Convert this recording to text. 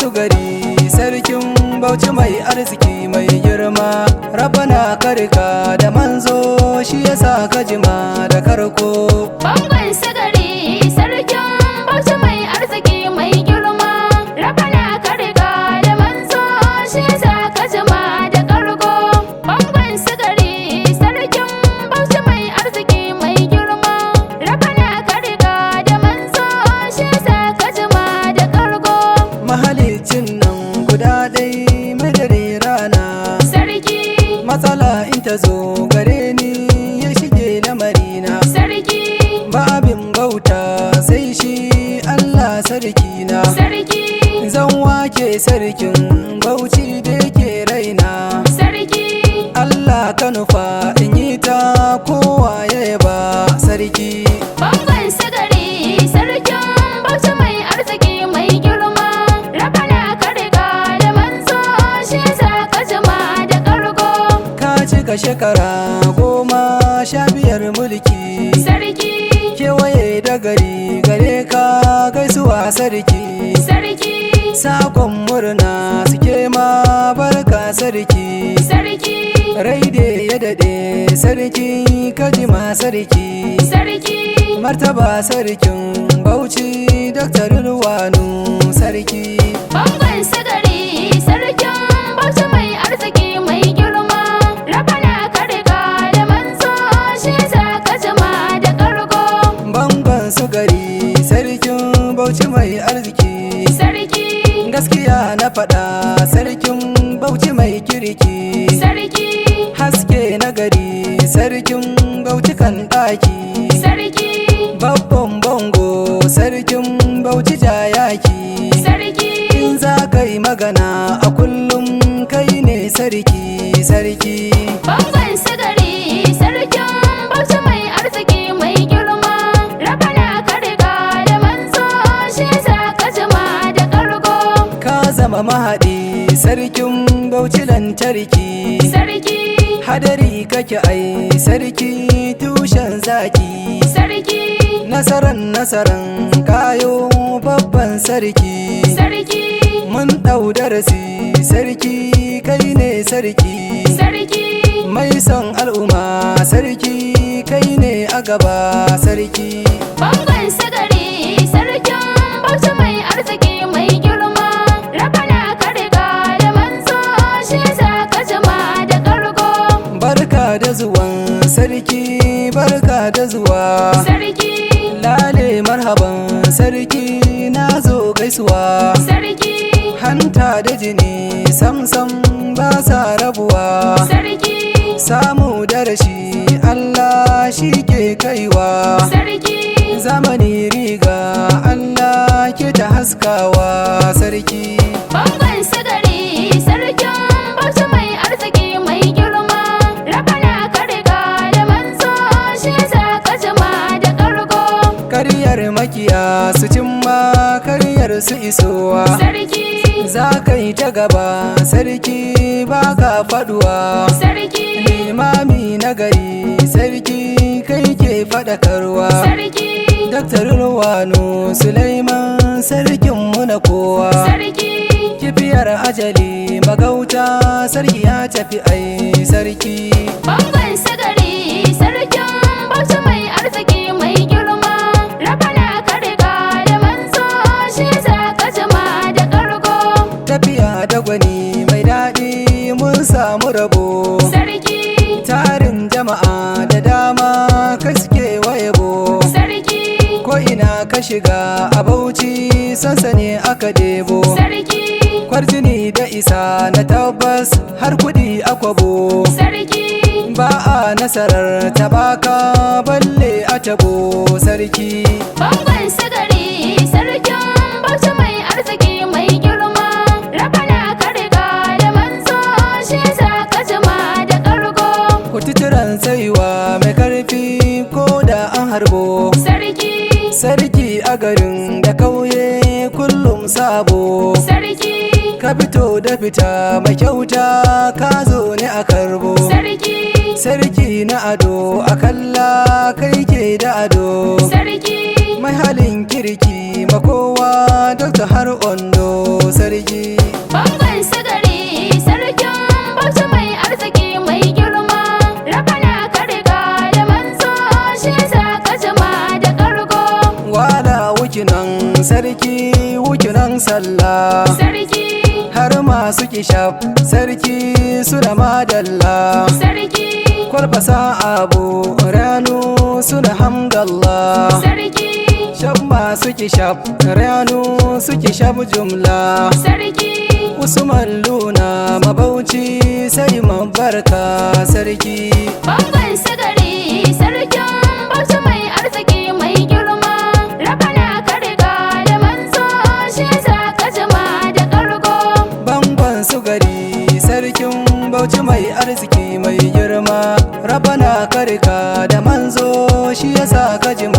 su gari, sarkin Bauchi mai arziki mai girma. Rabbana karka da manzo, shi yasa ka jima da karko. Bangon su gari, sarkin Bauchi mai arziki mai girma. Rabbana karka da manzo, shi yasa ka jima da karko. Bangon su gari, sarkin Bauchi mai arziki mai girma. Rabbana karka da manzo, shi yasa ka jima da karko. Mahalicin nan guda ɗai mai dare rana, Sarki, matsala in ta zo gare ni ya shige lamarina. sarki, Ba abin bauta sai shi Allah sarkina. sarki, Zan wake sarkin Bauchi da yake raina. sarki. Allah ka nufa in yi ta kowa ya yaba sarki. Bangon su gari, sarkin Bauchi mai arziki mai girma. Rabbana karka da manzo, shi yasa ka jima da karko. Ka cika shekara 15 mulki, Sarki, kewaye da gari gare ka gaisuwa sarki. sarki, Sakon murna suke ma barka sarki. sarki, Rai da ya daɗe sarki ka jima sarki. sarki. Martaba sarkin Bauchi Dr. Ruwanu sarki. Bangon su gari, sarkin Bauchi mai arziki mai girma. Rabbana karka da manzo, shi yasa ka jima da karko. Bangon su gari sarkin Bauchi mai arziki. Sarki, Gaskiya na faɗa sarkin Bauchi mai kirki. sarki, Haske na gari sarkin Bauchi kan ɗaki. sarki, Babban bango sarkin Bauchi jayaki. sarki. In za ka yi magana a kullum kai ne sarki sarki. Bangon su gari, sarkin Bauchi mai arziki mai girma. Rabbana karka da manzo, shi yasa ka jima da karko. Ka zama mahaɗi sarkin Bauchi lantarki. Sarki, Hadari kake ai sarki tushen zaki. sarki, Nasaran kayo babban sarki. sarki, Mun ɗau darasi sarki kai ne sarki. sarki. Mai son al'umma sarki kai ne a gaba sarki. Bangon su gari, sarkin Bauchi mai arziki mai girma. Rabbana karka da manzo, shi yasa ka jima da karko. Barka da zuwan sarki, barka da zuwa. Sarki, Lale marhaban sarki na zo gaisuwa. sarki, Hanta da jini samsam ba sa rabuwa. sarki, Samu da rashi Allah shi ke kaiwa. sarki. Zamani riga Allah ke ta haskawa sarki. Bangon su gari, sarkin Bauchi mai arziki mai girma. Rabbana karka da manzo, shi yasa ka jima da karko. Karyar makiya su cimma karyar su isowa. Sarki, Za ka yi ta gaba sarki ba ka faduwa. sarki, Limami na gari sarki kai ke faɗakarwa. sarki, Dr. Ruwanu Sulaiman sarkinmu na kowa. sarki. Kifiyar ajali magauta sarki ya tafi ai sarki. Bangon su gari, sarkin Bauchi mai arziki mai girma. Rabbana karka da manzo, shi yasa ka jima da karko. Tafiya da gwani mai daɗi mun samu rabo. Sarki, Tarin jama'a da dama kaske wayabo. sarki, Ko ina ka shiga a Bauchi sansani aka debo. sarki, Kwarjini da isa na tabbas har kuɗi akwabo. sarki. Ba a nasarar tabaka balle a tabo sarki. Bangon su gari, sarkin Bauchi mai arziki mai girma. Rabbana karka da manzo, shi yasa ka jima da karko. Kututturan tsayuwa mai karfi ko da an harbo. Sarki, Sarki a garin da kauye kullum sabo. sarki, Ka fito da fita mai kyauta ka zo ne a karbo. sarki, Sarki na ado akalla kai ke da ado. sarki, Mai halin kirki makowa Dr. har Ondo sarki. Bangon sigari sarkin Bauchi mai arziki mai girma. Rabana ka riga da manzo shi yasa ka jima da kargo. Wala wukinan sarki wukinan sallah. Sarki, Har masu kishaf sarki suna madalla. sarki, Kwalfasa abu ranu suna hamdallah. sarki, Shaf masu kishaf ranu suke shaf jumla. sarki. Usman luna mabauchi sai mabarka sarki. Bangon sigari sarkin Bauchi mai arziki mai girma. Rabana ka riga da manzo shi yasa ka jima da kargo. Bangon sugari sarkin Bauchi mai arziki mai girma. Rabana karika da manzo shi yasa ka jima